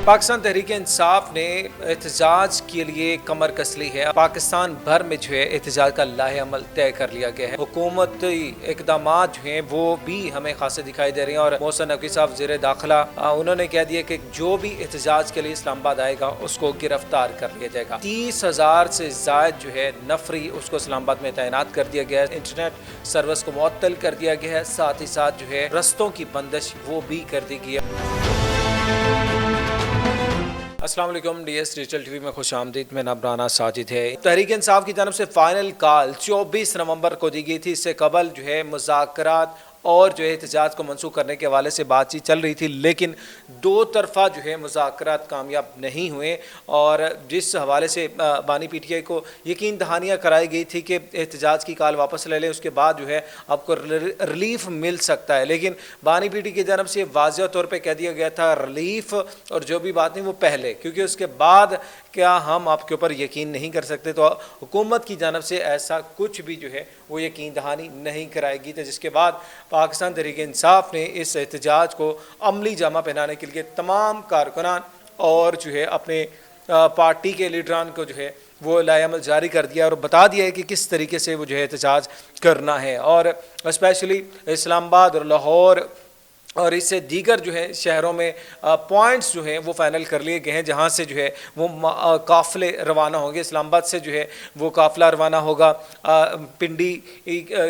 पाकिस्तान तहरीक इंसाफ ने एहतजाज के लिए कमर कस ली है। पाकिस्तान भर में जो है एहतजाज का लाहे अमल तय कर लिया गया है। हुकूमती इकदाम जो हैं वो भी हमें खासे दिखाई दे रहे हैं और मोहसिन नकवी साहब वज़ीर दाखिला उन्होंने कह दिया कि जो भी एहतजाज के लिए इस्लामाबाद आएगा उसको गिरफ्तार कर लिया जाएगा। 30,000 से ज़ायद जो है नफरी उसको इस्लामाबाद में तैनात कर दिया गया है। इंटरनेट सर्विस को मुअत्तल कर दिया गया है। साथ ही साथ जो है रस्तों की बंदिश वो भी कर दी गई है। अस्सलाम वालेकुम, DS डिजिटल टीवी में खुश आमदीद। मैं नबराना साजिद है। तहरीक इंसाफ की तरफ से फाइनल कॉल 24 नवंबर को दी गई थी। इससे कबल जो है मुज़ाकरात और जो है एहतजाज को मनसूख करने के हवाले से बातचीत चल रही थी, लेकिन दो तरफ़ा जो है मुज़ाकरात कामयाब नहीं हुए और जिस हवाले से बानी PTI को यकीन दहानियाँ कराई गई थी कि एहतजाज की कॉल वापस ले लें, उसके बाद जो है आपको रिलीफ मिल सकता है, लेकिन बानी PTI की जानब से वाज़ेह तौर पर कह दिया गया था रिलीफ और जो भी बात नहीं वो पहले, क्योंकि उसके बाद क्या हम आपके ऊपर यकीन नहीं कर सकते। तो हुकूमत की जानब से ऐसा कुछ भी जो है वो यकीन दहानी नहीं कराएगी। तो जिसके बाद पाकिस्तान तहरीक इंसाफ ने इस एहतजाज को अमली जामा पहनाने के लिए तमाम कारकुनान और जो है अपने पार्टी के लीडरान को जो है वो लाएअमल जारी कर दिया और बता दिया है कि किस तरीके से वो जो है एहतजाज करना है। और स्पेशली इस्लामाबाद और लाहौर और इससे दीगर जो है शहरों में पॉइंट्स जो हैं वो फाइनल कर लिए गए हैं, जहाँ से जो है वो काफ़िले रवाना होंगे। इस्लामाबाद से जो है वो काफ़िला रवाना होगा, पिंडी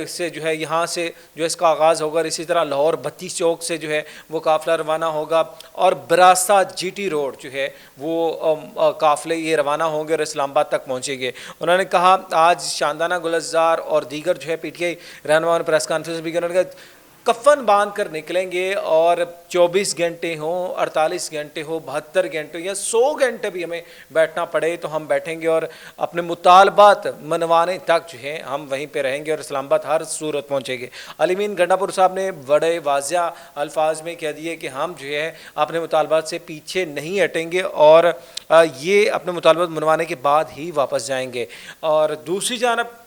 से जो है यहाँ से जो इसका आगाज़ होगा, इसी तरह लाहौर 32 चौक से जो है वो काफ़िला रवाना होगा और बरासा GT रोड जो है वो काफ़िले ये रवाना होंगे और इस्लामाबाद तक पहुँचेंगे। उन्होंने कहा आज शानदाना गुलजार और दीगर जो है PTI रहनुमाओं ने प्रेस कॉन्फ्रेंस भी उन्होंने कहा कफ़न बांध कर निकलेंगे और 24 घंटे हों, 48 घंटे हो, 72 घंटे या 100 घंटे भी हमें बैठना पड़े तो हम बैठेंगे और अपने मुतालबात मनवाने तक जो है हम वहीं पे रहेंगे और इस्लामाबाद हर सूरत पहुँचेंगे। अलीमीन गंडापुर साहब ने बड़े वाज़िया अल्फाज में कह दिए कि हम जो है अपने मुतालबात से पीछे नहीं हटेंगे और ये अपने मुतालबात मनवाने के बाद ही वापस जाएंगे। और दूसरी जानब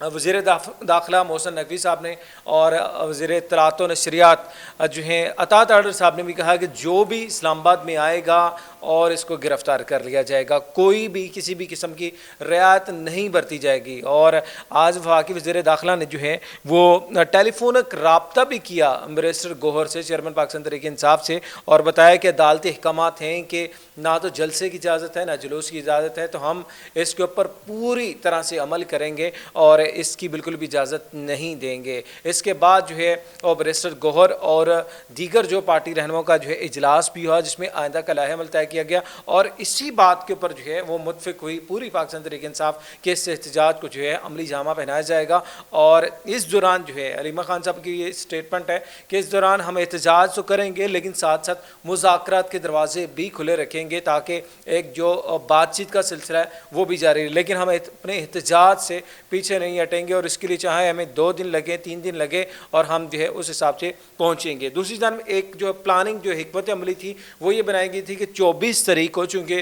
वज़ीर दाखिला मोहसिन नकवी साहब ने और वज़ीर इत्तलात व नशरियात जो हैं अता ताडर साहब ने भी कहा कि जो भी इस्लामाबाद में आएगा और इसको गिरफ़्तार कर लिया जाएगा, कोई भी किसी भी किस्म की रियायत नहीं बरती जाएगी। और आज वफाकी वज़ीर दाखिला ने जो है वो टेलीफोनिक रब्ता भी किया बैरिस्टर गौहर से, चेयरमैन पाकिस्तान तहरीक इंसाफ से, और बताया कि अदालती अहकामात हैं कि ना तो जलसे की इजाज़त है ना जुलूस की इजाज़त है, तो हम इसके ऊपर पूरी तरह से अमल करेंगे और इसकी बिल्कुल भी इजाज़त नहीं देंगे। इसके बाद जो है और बैरिस्टर गौहर और दीगर जो पार्टी रहनुमाओं का जो है इजलास भी हुआ, जिसमें आइंदा का लाहे अमल तय किया गया और इसी बात के ऊपर जो है वो मुत्फिक हुई पूरी पाकिस्तान तहरीक इंसाफ के इस एहतजाज को जो है अमली जामा पहनाया जाएगा। और इस दौरान जो है अलीमा खान साहब की ये स्टेटमेंट है कि इस दौरान हम एहतजाज तो करेंगे लेकिन साथ साथ मुज़ाकरात के दरवाजे भी खुले रखेंगे ताकि एक जो बातचीत का सिलसिला है वो भी जारी रहे, लेकिन हम अपने एहतजाज से पीछे नहीं हटेंगे और इसके लिए चाहे हमें 2 दिन लगे 3 दिन लगे और हम जो है उस हिसाब से पहुँचेंगे। दूसरी जानब एक जो प्लानिंग जो हिकमत अमली थी वो ये बनाई गई थी कि 24 तारीख को, चूँकि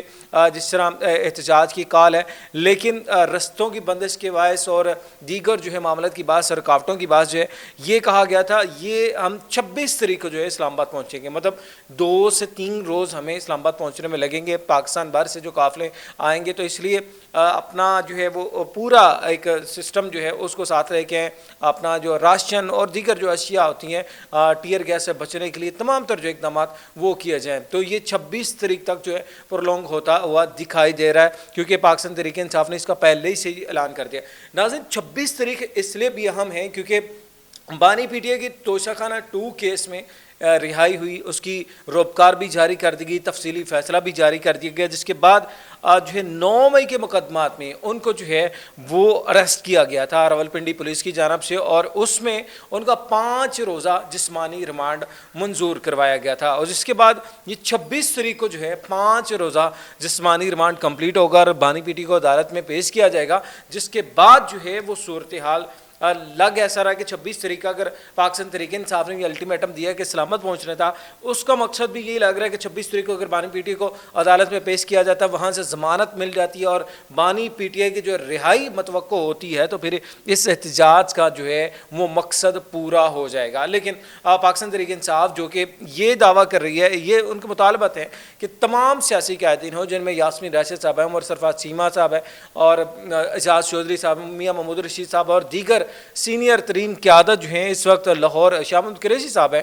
जिस तरह एहतजाज की कॉल है, लेकिन रस्तों की बंदिश के बायस और दीगर जो है मामलों की बात, रुकावटों की बात जो है ये कहा गया था ये हम 26 तारीख को जो है इस्लामाबाद पहुँचेंगे, मतलब 2 से 3 रोज़ हमें इस्लामाबाद पहुँचने में लगेंगे। पाकिस्तान भर से जो काफ़िले आएंगे तो इसलिए अपना जो है वो पूरा एक सिस्टम जो है उसको साथ रह के अपना जो राशन और दीगर जो अशिया होती हैं टीयर गैस से बचने के लिए तमाम तर जो इकदाम वो किए जाएँ। तो ये 26 तारीख तक जो है प्रोलॉन्ग होता हुआ दिखाई दे रहा है, क्योंकि पाकिस्तान तहरीक इंसाफ ने इसका पहले ही से ऐलान कर दिया। नाज़रीन, 26 तारीख इसलिए भी अहम है क्योंकि बानी PTI की तोशाखाना 2 केस में रिहाई हुई, उसकी रोबकार भी जारी कर दी गई, तफसीली फ़ैसला भी जारी कर दिया गया, जिसके बाद जो है 9 मई के मुकदमात में उनको जो है वो अरेस्ट किया गया था रावलपिंडी पुलिस की जानब से और उसमें उनका 5 रोज़ा जिस्मानी रिमांड मंजूर करवाया गया था। और जिसके बाद ये 26 तारीख को जो है 5 रोज़ा जिस्मानी रिमांड कंप्लीट होगा और बानी PTI को अदालत में पेश किया जाएगा, जिसके बाद जो है वो सूरत हाल لگ ایسا رہا کہ 26 تاریخ کا اگر پاکستان تحریک انصاف نے یہ الٹیمیٹم دیا کہ اسلام آباد پہنچنا تھا، اس کا مقصد بھی یہی لگ رہا ہے کہ 26 تاریخ کو اگر بانی پی ٹی آئی کو عدالت میں پیش کیا جاتا ہے، وہاں سے ضمانت مل جاتی ہے اور بانی پی ٹی آئی کی جو رہائی متوقع ہوتی ہے، تو پھر اس احتجاج کا جو ہے وہ مقصد پورا ہو جائے گا۔ لیکن پاکستان تحریک انصاف جو کہ یہ دعویٰ کر رہی ہے، یہ ان کے مطالبات ہیں کہ تمام سیاسی قائدین ہوں، جن میں یاسمین راشد صاحب ہیں، عمر سرفراز چیمہ صاحب ہے اور اعجاز چودھری صاحب، میاں محمود رشید صاحب اور دیگر سینئر ترین قیادت جو ہیں اس وقت لاہور، شاہ محمود قریشی صاحب ہیں،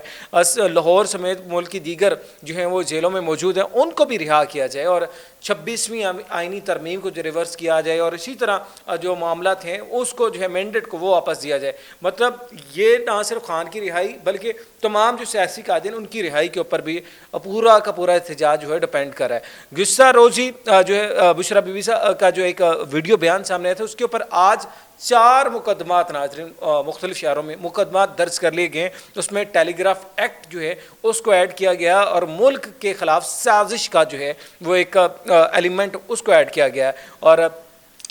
لاہور سمیت ملک کی دیگر جو ہیں وہ جیلوں میں موجود ہیں، ان کو بھی رہا کیا جائے اور 26ویں آئینی ترمیم کو جو ریورس کیا جائے اور اسی طرح جو معاملات ہیں اس کو جو ہے مینڈیٹ کو وہ واپس دیا جائے۔ مطلب یہ نہ صرف خان کی رہائی بلکہ تمام جو سیاسی قائدین ان کی رہائی کے اوپر بھی پورا کا پورا احتجاج جو ہے ڈپینڈ کر رہا ہے۔ گزشتہ روز ہی جو ہے بشرا بی بی کا جو ایک ویڈیو بیان سامنے آیا تھا، اس کے اوپر آج 4 مقدمات ناظرین مختلف شہروں میں مقدمات درج کر لیے گئے، اس میں ٹیلی گراف ایکٹ جو ہے اس کو ایڈ کیا گیا اور ملک کے خلاف سازش کا جو ہے وہ ایک ایلیمنٹ اس کو ایڈ کیا گیا اور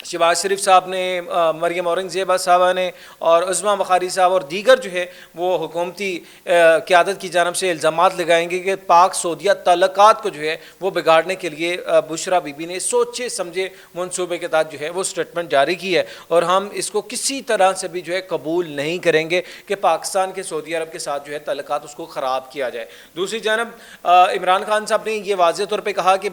شہباز شریف صاحب نے، مریم اورنگزیبہ صاحبہ نے اور عظمیٰ بخاری صاحب اور دیگر جو ہے وہ حکومتی قیادت کی جانب سے الزامات لگائیں گے کہ پاک سعودیہ تعلقات کو جو ہے وہ بگاڑنے کے لیے بشرا بی بی نے سوچے سمجھے منصوبے کے تحت جو ہے وہ سٹیٹمنٹ جاری کی ہے اور ہم اس کو کسی طرح سے بھی جو ہے قبول نہیں کریں گے کہ پاکستان کے سعودی عرب کے ساتھ جو ہے تعلقات اس کو خراب کیا جائے۔ دوسری جانب عمران خان صاحب نے یہ واضح طور پہ کہا کہ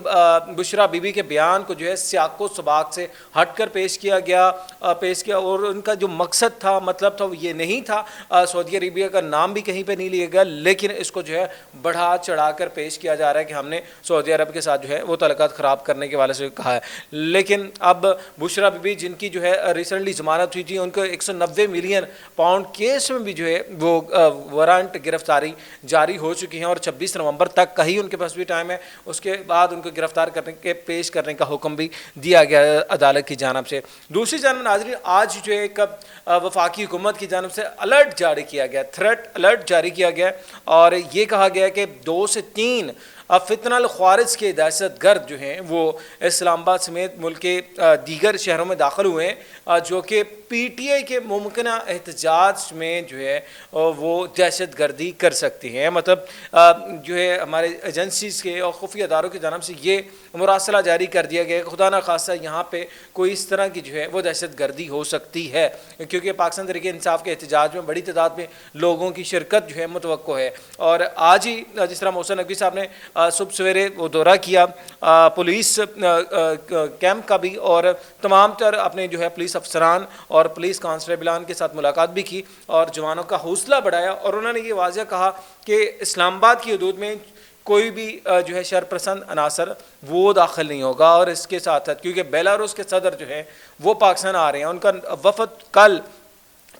بشرا بی بی کے بیان کو جو ہے سیاق و سباق سے ہٹ کر پیش کیا اور ان کا جو مقصد تھا، مطلب تھا، وہ یہ نہیں تھا، سعودی عربیہ کا نام بھی کہیں پہ نہیں لیا گیا، لیکن اس کو جو ہے بڑھا چڑھا کر پیش کیا جا رہا ہے کہ ہم نے سعودی عرب کے ساتھ جو ہے وہ تعلقات خراب کرنے کے والے سے کہا ہے۔ لیکن اب بشرا بی بی جن کی جو ہے ریسنٹلی ضمانت ہوئی تھی، ان کو 190 ملین پاؤنڈ کیس میں بھی جو ہے وہ وارنٹ گرفتاری جاری ہو چکی ہیں اور 26 نومبر تک کا ہی ان کے پاس بھی ٹائم ہے، اس کے بعد ان کو گرفتار کرنے کے پیش کرنے کا حکم بھی دیا گیا ہے عدالت کی جانب سے۔ دوسری جانب ناظرین آج جو ایک وفاقی حکومت کی جانب سے الرٹ جاری کیا گیا، تھریٹ الرٹ جاری کیا گیا اور یہ کہا گیا کہ 2 سے 3 فتنہ الخوارج کے دہشت گرد جو ہیں وہ اسلام آباد سمیت ملک کے دیگر شہروں میں داخل ہوئے ہیں جو کہ پی ٹی آئی کے ممکنہ احتجاج میں جو ہے وہ دہشت گردی کر سکتی ہیں۔ مطلب جو ہے ہمارے ایجنسیز کے اور خفیہ اداروں کی جانب سے یہ مراسلہ جاری کر دیا گیا کہ خدا نخواستہ یہاں پہ کوئی اس طرح کی جو ہے وہ دہشت گردی ہو سکتی ہے، کیونکہ پاکستان تحریک انصاف کے احتجاج میں بڑی تعداد میں لوگوں کی شرکت جو ہے متوقع ہے۔ اور آج ہی جس طرح محسن نقوی صاحب نے صبح سویرے وہ دورہ کیا پولیس کیمپ کا بھی اور تمام تر اپنے جو ہے پولیس افسران اور پولیس کانسٹیبلان کے ساتھ ملاقات بھی کی اور جوانوں کا حوصلہ بڑھایا اور انہوں نے یہ واضح کہا کہ اسلام آباد کی حدود میں کوئی بھی جو ہے شر پسند عناصر وہ داخل نہیں ہوگا اور اس کے ساتھ ساتھ کیونکہ بیلاروس کے صدر جو ہیں وہ پاکستان آ رہے ہیں، ان کا وفد کل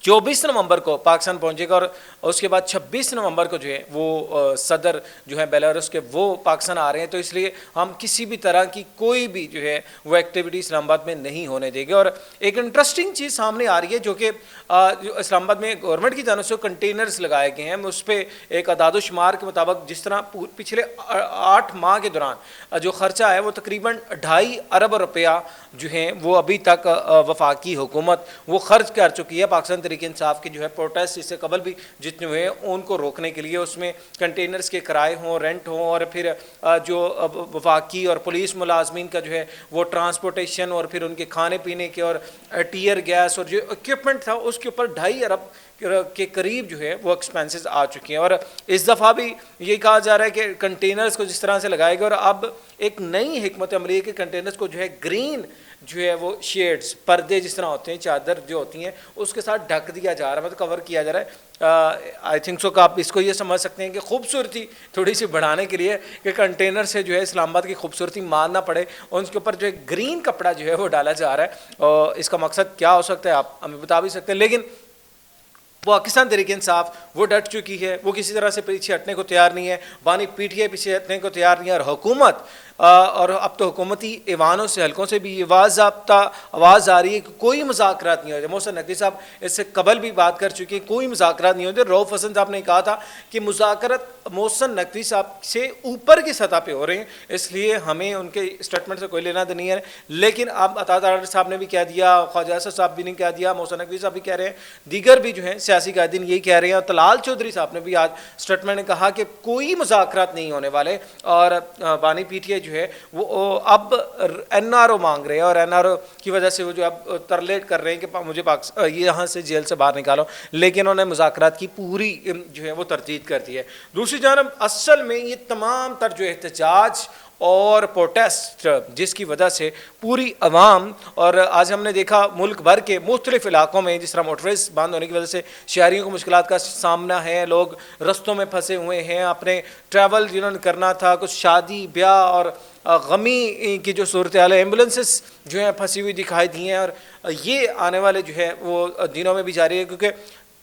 24 نومبر کو پاکستان پہنچے گا اور اس کے بعد 26 نومبر کو جو ہے وہ صدر جو ہے بیلاروس کے وہ پاکستان آ رہے ہیں، تو اس لیے ہم کسی بھی طرح کی کوئی بھی جو ہے وہ ایکٹیویٹی اسلام آباد میں نہیں ہونے دیں گے۔ اور ایک انٹرسٹنگ چیز سامنے آ رہی ہے جو کہ اسلام آباد میں گورنمنٹ کی جانب سے کنٹینرز لگائے گئے ہیں، اس پہ ایک اعداد و شمار کے مطابق جس طرح پچھلے 8 ماہ کے دوران جو خرچہ ہے وہ تقریباً 2.5 ارب روپیہ جو ہیں وہ ابھی تک وفاقی حکومت وہ خرچ کر چکی ہے پاکستان تحریک انصاف کے جو ہے پروٹیسٹ اس سے قبل بھی جتنے ہوئے ان کو روکنے کے لیے، اس میں کنٹینرز کے کرائے ہوں، رینٹ ہوں اور پھر جو وفاقی اور پولیس ملازمین کا جو ہے وہ ٹرانسپورٹیشن اور پھر ان کے کھانے پینے کے اور ٹیئر گیس اور جو اکوپمنٹ تھا اس کے اوپر 2.5 ارب کے قریب جو ہے وہ ایکسپینسز آ چکے ہیں۔ اور اس دفعہ بھی یہ کہا جا رہا ہے کہ کنٹینرز کو جس طرح سے لگائے گئے اور اب ایک نئی حکمت عملی ہے کہ کنٹینرز کو جو ہے گرین جو ہے وہ شیڈز پردے جس طرح ہوتے ہیں چادر جو ہوتی ہیں اس کے ساتھ ڈھک دیا جا رہا ہے، مطلب کور کیا جا رہا ہے۔ آئی تھنک سو کہ آپ اس کو یہ سمجھ سکتے ہیں کہ خوبصورتی تھوڑی سی بڑھانے کے لیے کہ کنٹینر سے جو ہے اسلام آباد کی خوبصورتی مارنا پڑے اور اس کے اوپر جو ہے گرین کپڑا جو ہے وہ ڈالا جا رہا ہے اور اس کا مقصد کیا ہو سکتا ہے آپ ہمیں بتا بھی سکتے ہیں۔ لیکن पाकिस्तान तहरीक इंसाफ वो डट चुकी है, वो किसी तरह से पीछे हटने को तैयार नहीं है, बानी पीटीआई पीछे हटने को तैयार नहीं है, और हुकूमत और अब तो हुकूमती ईवानों से हलकों से भी ये बाज़ाब्ता आवाज़ आ रही है कि कोई मुज़ाकरात नहीं होते। मोहसिन नकवी साहब इससे कबल भी बात कर चुके हैं, कोई मुज़ाकरात नहीं होते। रऊफ़ हसन साहब ने कहा था कि मुज़ाकरात मोहसिन नकवी साहब से ऊपर की सतह पे हो रहे हैं, इसलिए हमें उनके स्टेटमेंट से कोई लेना नहीं है। लेकिन अब अता साहब ने भी कह दिया, ख्वाजा असद साहब भी ने कह दिया, मोहसिन नकवी साहब भी कह रहे हैं, दीगर भी जो हैं सियासी कायदीन यही कह रहे हैं, और तलाल चौधरी साहब ने भी आज स्टेटमेंट में कहा कि कोई मुज़ाकरात नहीं होने वाले, और बानी पीटीआई जो है वो अब एनआरओ मांग रहे हैं, और एनआरओ की वजह से वो जो अब तरलेट कर रहे हैं कि मुझे ये यहाँ से जेल से बाहर निकालो, लेकिन उन्होंने मुज़ाकरात की पूरी जो है वो तरदीद कर दी है। दूसरी जानब असल में ये तमाम तर जो एहतजाज और प्रोटेस्ट जिसकी वजह से पूरी अवाम, और आज हमने देखा मुल्क भर के मुख्तलिफ इलाकों में जिस तरह मोटरवेज बंद होने की वजह से शहरियों को मुश्किलात का सामना है, लोग रस्तों में फंसे हुए हैं, अपने ट्रैवल जिन्होंने करना था, कुछ शादी ब्याह और गमी की जो सूरत हाल है, एम्बुलेंसेस जो हैं फंसी हुई दिखाई दी हैं, और ये आने वाले जो है वो दिनों में भी जारी है, क्योंकि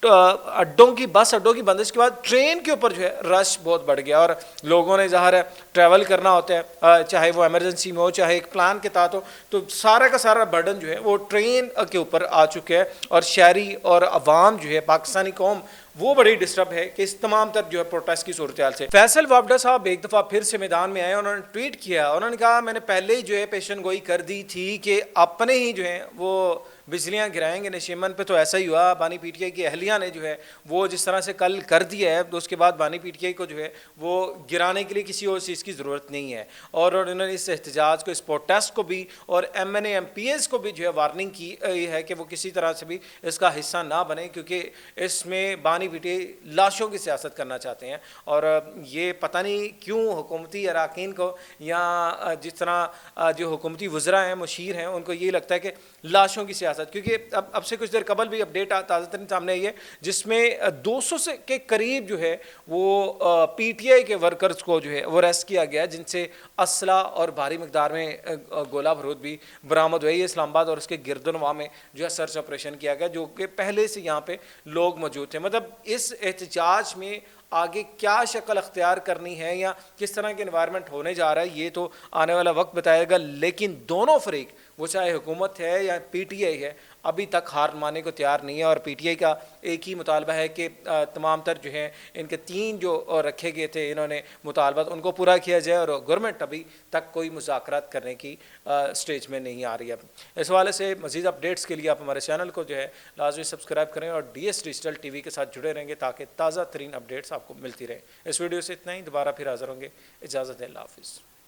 बस अड्डों की बंदिश के बाद ट्रेन के ऊपर जो है रश बहुत बढ़ गया, और लोगों ने ज़ाहिर है ट्रैवल करना होता है, चाहे वो एमरजेंसी में हो चाहे एक प्लान के तहत हो, तो सारा का सारा बर्डन जो है वो ट्रेन के ऊपर आ चुके हैं, और शहरी और अवाम जो है पाकिस्तानी कौम वो बड़ी डिस्टर्ब है कि इस तमाम तर जो है प्रोटेस्ट की सूरत हाल से। फैसल वापडा साहब एक दफ़ा फिर से मैदान में आए, उन्होंने ट्वीट किया, उन्होंने कहा मैंने पहले ही जो है पेशन गोई कर दी थी कि अपने ही जो है वो बिजलियाँ गिराएंगे नशीमन पे, तो ऐसा ही हुआ। बानी पीटीआई की अहलिया ने जो है वो जिस तरह से कल कर दिया है, तो उसके बाद बानी पीटीआई को जो है वो गिराने के लिए किसी और चीज़ की ज़रूरत नहीं है, और उन्होंने इस एहतजाज को, इस प्रोटेस्ट को भी और MNA MPs को भी जो है वार्निंग की है कि वो किसी तरह से भी इसका हिस्सा ना बने, क्योंकि इसमें बानी पीटीआई लाशों की सियासत करना चाहते हैं, और ये पता नहीं क्यों हुकूमती अरकान को या जिस तरह जो हुकूमती वज़रा हैं, मुशीर हैं, उनको ये लगता है कि लाशों की सियासत, क्योंकि अब से कुछ देर कबल भी अपडेट ताज़ा तरीन सामने आई है जिसमें 200 से के करीब जो है वो पीटीआई के वर्कर्स को जो है वो अरेस्ट किया गया, जिनसे असला और भारी मकदार में गोला बारूद भी बरामद हुई है। इस्लामाबाद और उसके गिरदनवा में जो है सर्च ऑपरेशन किया गया, जो कि पहले से यहाँ पे लोग मौजूद थे। मतलब इस एहतजाज में आगे क्या शक्ल अख्तियार करनी है या किस तरह के इन्वायरमेंट होने जा रहा है, ये तो आने वाला वक्त बताएगा, लेकिन दोनों फरीक, वो चाहे हुकूमत है या पीटीआई है, अभी तक हार मानने को तैयार नहीं है, और पीटीआई का एक ही मुतालबा है कि तमाम तर जो हैं इनके 3 जो रखे गए थे इन्होंने मुतालबात, उनको पूरा किया जाए, और गवर्नमेंट अभी तक कोई मुज़ाकरात करने की स्टेज में नहीं आ रही है। इस हवाले से मज़ीद अपडेट्स के लिए आप हमारे चैनल को जो है लाजमी सब्सक्राइब करें, और DS डिजिटल TV के साथ जुड़े रहेंगे ताकि ताज़ा तरीन अपडेट्स आपको मिलती रहे। इस वीडियो से इतना ही, दोबारा फिर हाज़िर होंगे। इजाज़त है, अल्लाह हाफ़िज़।